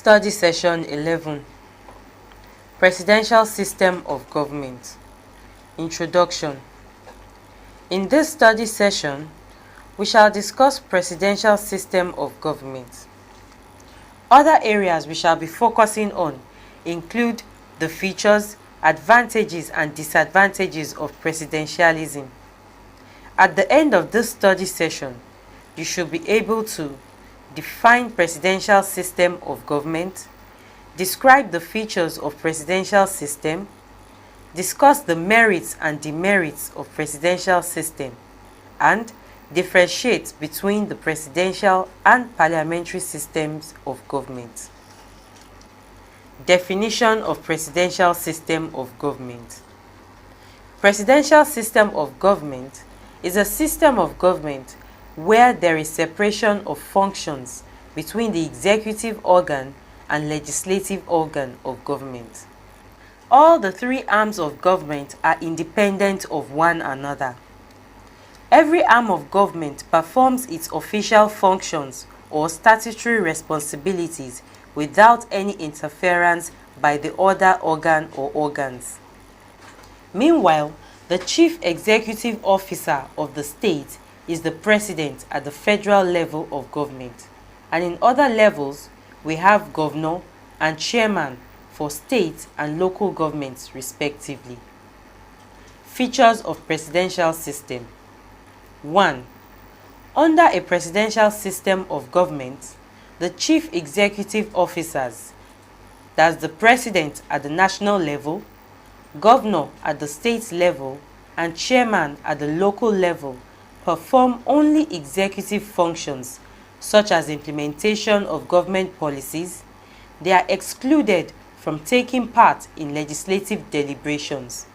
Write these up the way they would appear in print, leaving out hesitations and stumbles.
Study Session 11, Presidential System of Government. Introduction. In this study session, we shall discuss presidential system of government. Other areas we shall be focusing on include the features, advantages and disadvantages of presidentialism. At the end of this study session, you should be able to define presidential system of government, describe the features of presidential system, discuss the merits and demerits of presidential system, and differentiate between the presidential and parliamentary systems of government. Definition of presidential system of government. Presidential system of government is a system of government where there is separation of functions between the executive organ and legislative organ of government. All the three arms of government are independent of one another. Every arm of government performs its official functions or statutory responsibilities without any interference by the other organ or organs. Meanwhile, the chief executive officer of the state is the president at the federal level of government, and in other levels we have governor and chairman for state and local governments respectively. Features of presidential system. 1. Under a presidential system of government, the chief executive officers, that's the president at the national level, governor at the state level, and chairman at the local level, perform only executive functions such as implementation of government policies. They are excluded from taking part in legislative deliberations.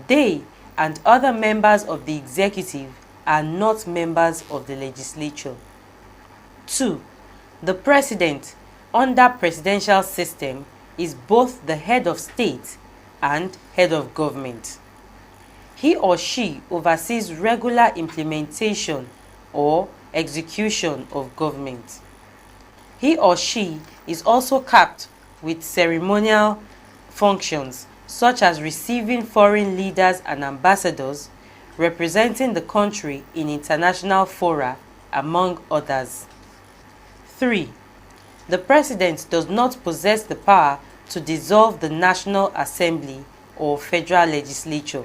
They and other members of the executive are not members of the legislature. 2. The president under presidential system is both the head of state and head of government. He or she oversees regular implementation or execution of government. He or she is also capped with ceremonial functions such as receiving foreign leaders and ambassadors, representing the country in international fora, among others. 3. The president does not possess the power to dissolve the National Assembly or federal legislature.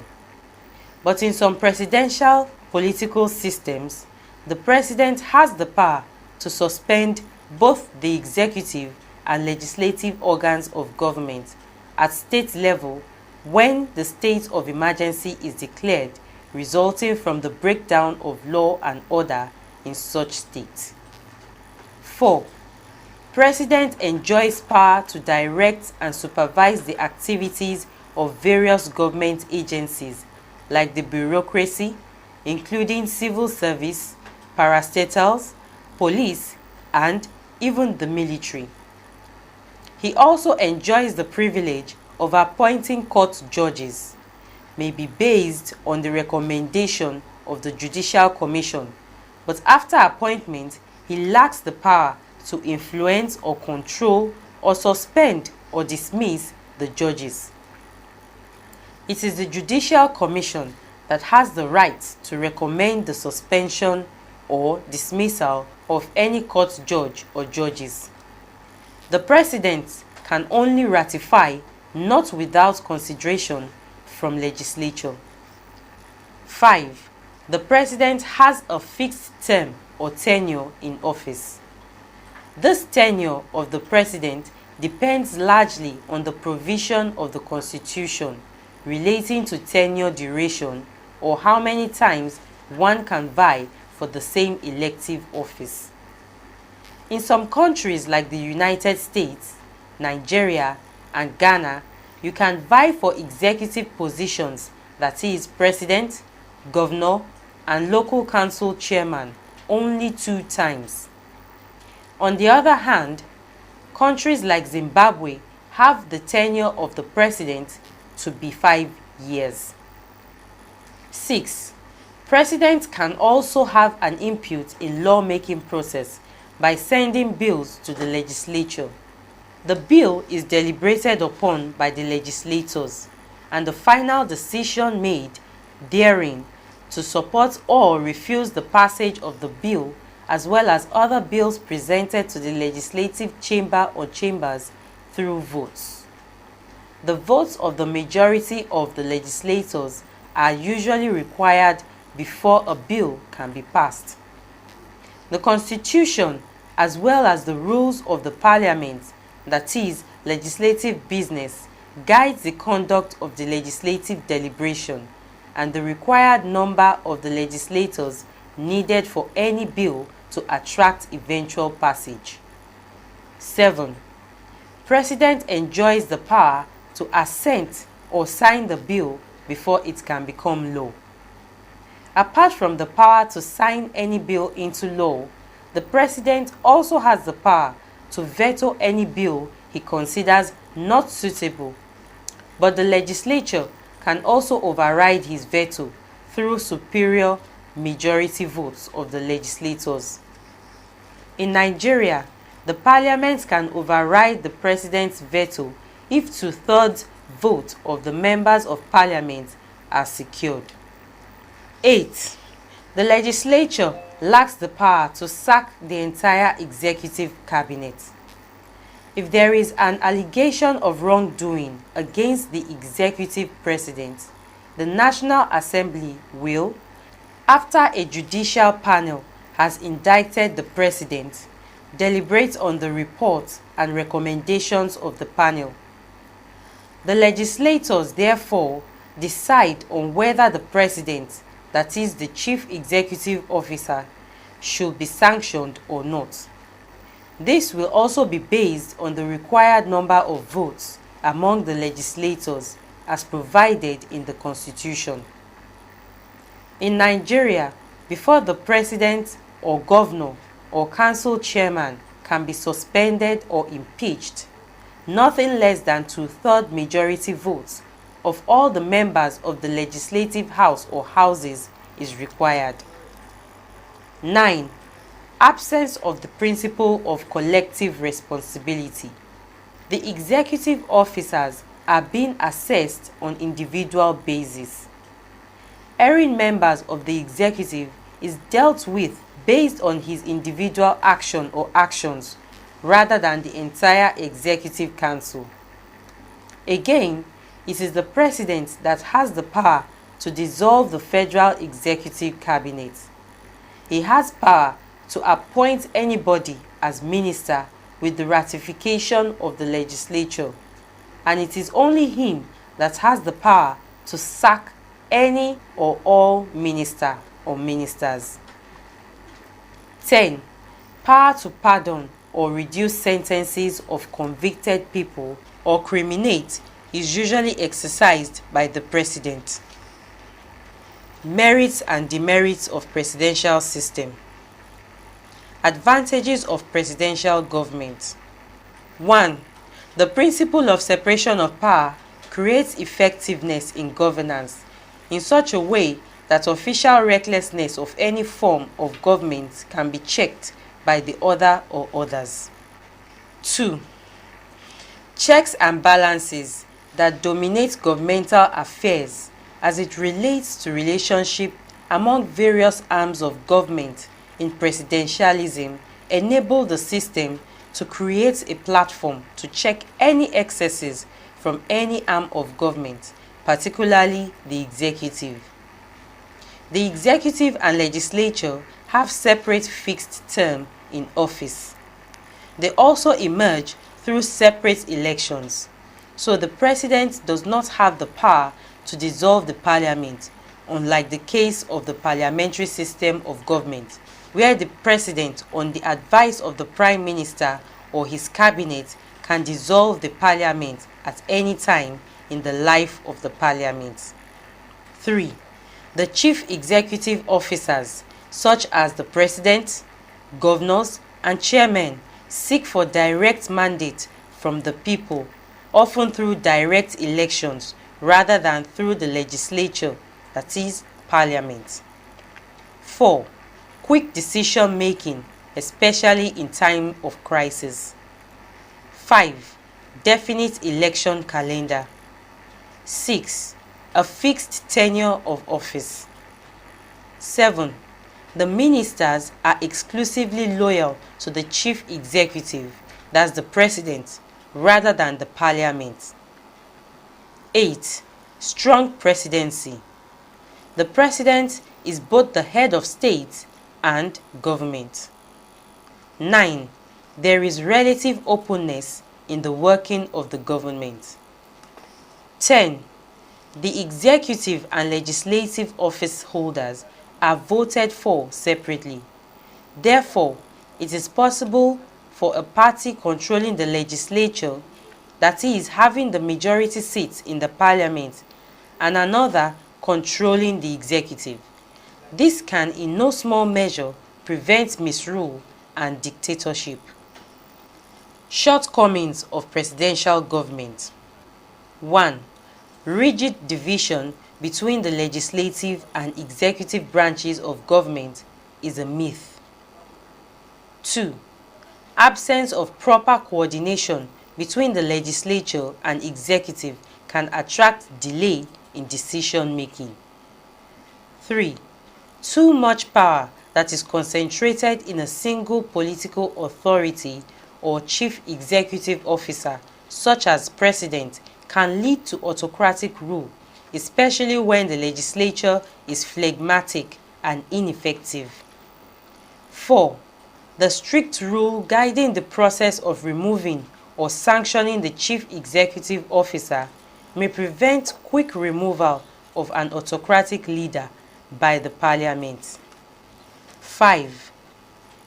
But in some presidential political systems, the president has the power to suspend both the executive and legislative organs of government at state level when the state of emergency is declared, resulting from the breakdown of law and order in such state. 4. President enjoys power to direct and supervise the activities of various government agencies like the bureaucracy, including civil service, parastatals, police, and even the military. He also enjoys the privilege of appointing court judges, may be based on the recommendation of the Judicial Commission, but after appointment, he lacks the power to influence or control or suspend or dismiss the judges. It is the Judicial Commission that has the right to recommend the suspension or dismissal of any court judge or judges. The president can only ratify, not without consideration from legislature. 5. The president has a fixed term or tenure in office. This tenure of the president depends largely on the provision of the Constitution relating to tenure duration or how many times one can vie for the same elective office. In some countries like the United States, Nigeria, and Ghana, you can vie for executive positions, that is, president, governor, and local council chairman, only 2 times. On the other hand, countries like Zimbabwe have the tenure of the president to be 5 years. 6. Presidents can also have an input in lawmaking process by sending bills to the legislature. The bill is deliberated upon by the legislators, and the final decision made therein to support or refuse the passage of the bill, as well as other bills presented to the legislative chamber or chambers through votes. The votes of the majority of the legislators are usually required before a bill can be passed. The Constitution, as well as the rules of the Parliament, that is, legislative business, guides the conduct of the legislative deliberation and the required number of the legislators needed for any bill to attract eventual passage. 7. President enjoys the power to assent or sign the bill before it can become law. Apart from the power to sign any bill into law, the President also has the power to veto any bill he considers not suitable, but the legislature can also override his veto through superior majority votes of the legislators. In Nigeria, the Parliament can override the President's veto if 2/3 vote of the members of Parliament are secured. 8. The legislature lacks the power to sack the entire executive cabinet. If there is an allegation of wrongdoing against the executive president, the National Assembly will, after a judicial panel has indicted the president, deliberate on the report and recommendations of the panel. The legislators therefore decide on whether the president, that is the chief executive officer, should be sanctioned or not. This will also be based on the required number of votes among the legislators as provided in the Constitution. In Nigeria, before the president or governor or council chairman can be suspended or impeached, nothing less than 2/3 majority votes of all the members of the legislative house or houses is required. 9. Absence of the principle of collective responsibility. The executive officers are being assessed on individual basis. Erring members of the executive is dealt with based on his individual action or actions rather than the entire executive council. Again, it is the president that has the power to dissolve the federal executive cabinet. He has power to appoint anybody as minister with the ratification of the legislature, and it is only him that has the power to sack any or all minister or ministers. 10. Power to pardon or reduce sentences of convicted people or criminate is usually exercised by the president. Merits and demerits of presidential system. Advantages of presidential government. 1. The principle of separation of power creates effectiveness in governance in such a way that official recklessness of any form of government can be checked by the other or others. 2. Checks and balances that dominate governmental affairs as it relates to relationship among various arms of government in presidentialism enable the system to create a platform to check any excesses from any arm of government, particularly the executive. The executive and legislature have separate fixed term in office. They also emerge through separate elections, so the president does not have the power to dissolve the parliament, unlike the case of the parliamentary system of government, where the president, on the advice of the prime minister or his cabinet, can dissolve the parliament at any time in the life of the parliament. 3. The chief executive officers, such as the president, governors, and chairmen, seek for direct mandate from the people, often through direct elections rather than through the legislature, that is, parliament. 4. Quick decision making, especially in time of crisis. 5. Definite election calendar. 6. A fixed tenure of office. 7. The ministers are exclusively loyal to the chief executive, that's the president, rather than the parliament. 8. Strong presidency. The president is both the head of state and government. 9. There is relative openness in the working of the government. 10. The executive and legislative office holders are voted for separately. Therefore, it is possible for a party controlling the legislature, that is, having the majority seats in the parliament, and another controlling the executive. This can in no small measure prevent misrule and dictatorship. Shortcomings of presidential government. 1. Rigid division between the legislative and executive branches of government is a myth. 2. Absence of proper coordination between the legislature and executive can attract delay in decision making. 3. Too much power that is concentrated in a single political authority or chief executive officer, such as president, can lead to autocratic rule, especially when the legislature is phlegmatic and ineffective. 4. The strict rule guiding the process of removing or sanctioning the chief executive officer may prevent quick removal of an autocratic leader by the parliament. 5.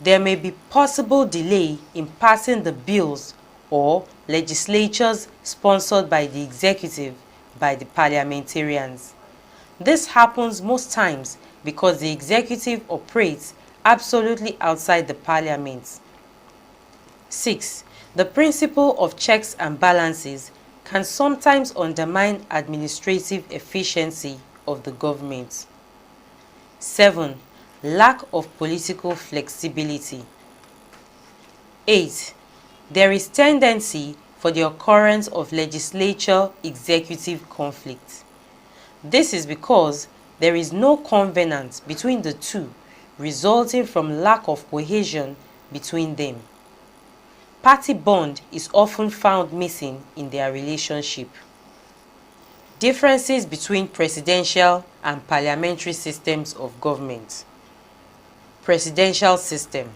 There may be possible delay in passing the bills or legislatures sponsored by the executive by the parliamentarians. This happens most times because the executive operates absolutely outside the parliament. 6. The principle of checks and balances can sometimes undermine administrative efficiency of the government. 7. Lack of political flexibility. 8. There is tendency for the occurrence of legislature-executive conflict. This is because there is no covenant between the two, resulting from lack of cohesion between them. Party bond is often found missing in their relationship. Differences between presidential and parliamentary systems of government. Presidential system.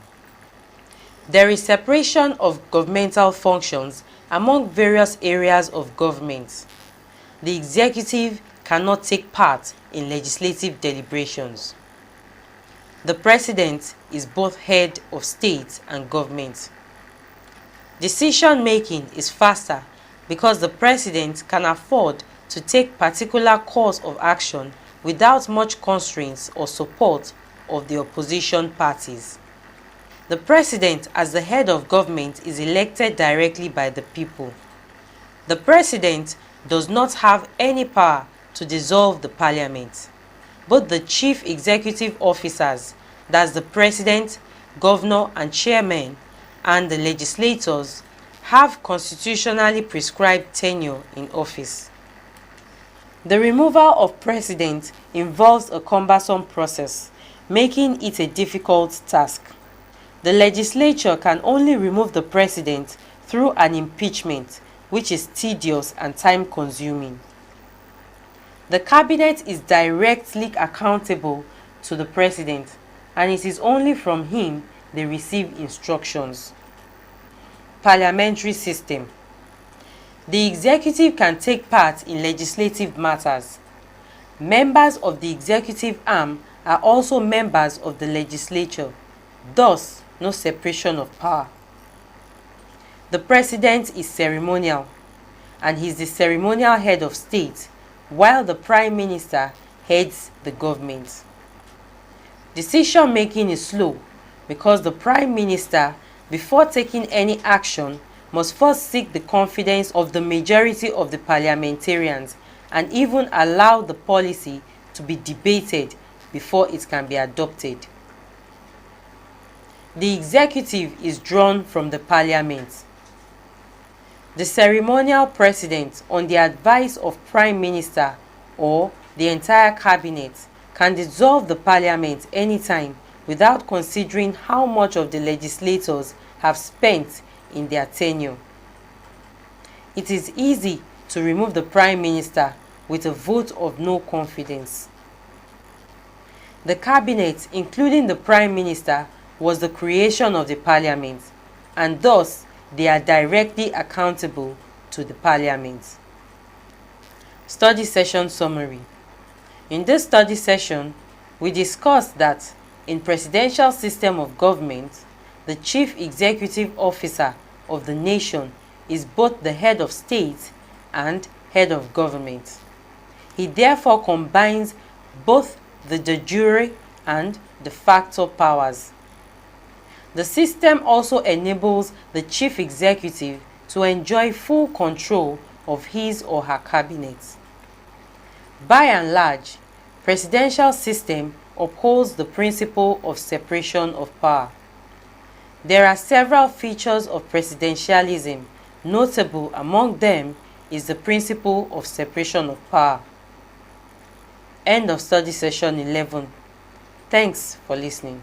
There is separation of governmental functions among various areas of government. The executive cannot take part in legislative deliberations. The president is both head of state and government. Decision making is faster because the president can afford to take particular course of action without much constraints or support of the opposition parties. The president, as the head of government, is elected directly by the people. The president does not have any power to dissolve the parliament. Both the chief executive officers, that's the president, governor, and chairman, and the legislators, have constitutionally prescribed tenure in office. The removal of president involves a cumbersome process, making it a difficult task. The legislature can only remove the president through an impeachment, which is tedious and time-consuming. The cabinet is directly accountable to the president, and it is only from him they receive instructions. Parliamentary system. The executive can take part in legislative matters. Members of the executive arm are also members of the legislature, thus no separation of power. The president is ceremonial, and he is the ceremonial head of state, while the prime minister heads the government. Decision making is slow because the prime minister, before taking any action, must first seek the confidence of the majority of the parliamentarians and even allow the policy to be debated before it can be adopted. The executive is drawn from the parliament. The ceremonial president, on the advice of Prime Minister or the entire cabinet, can dissolve the parliament anytime without considering how much of the legislators have spent in their tenure. It is easy to remove the Prime Minister with a vote of no confidence. The cabinet, including the Prime Minister, was the creation of the parliament, and thus they are directly accountable to the parliament. Study session summary. In this study session, we discussed that in presidential system of government, the chief executive officer of the nation is both the head of state and head of government. He therefore combines both the de jure and de facto powers. The system also enables the chief executive to enjoy full control of his or her cabinet. By and large, presidential system upholds the principle of separation of power. There are several features of presidentialism. Notable among them is the principle of separation of power. End of study session 11. Thanks for listening.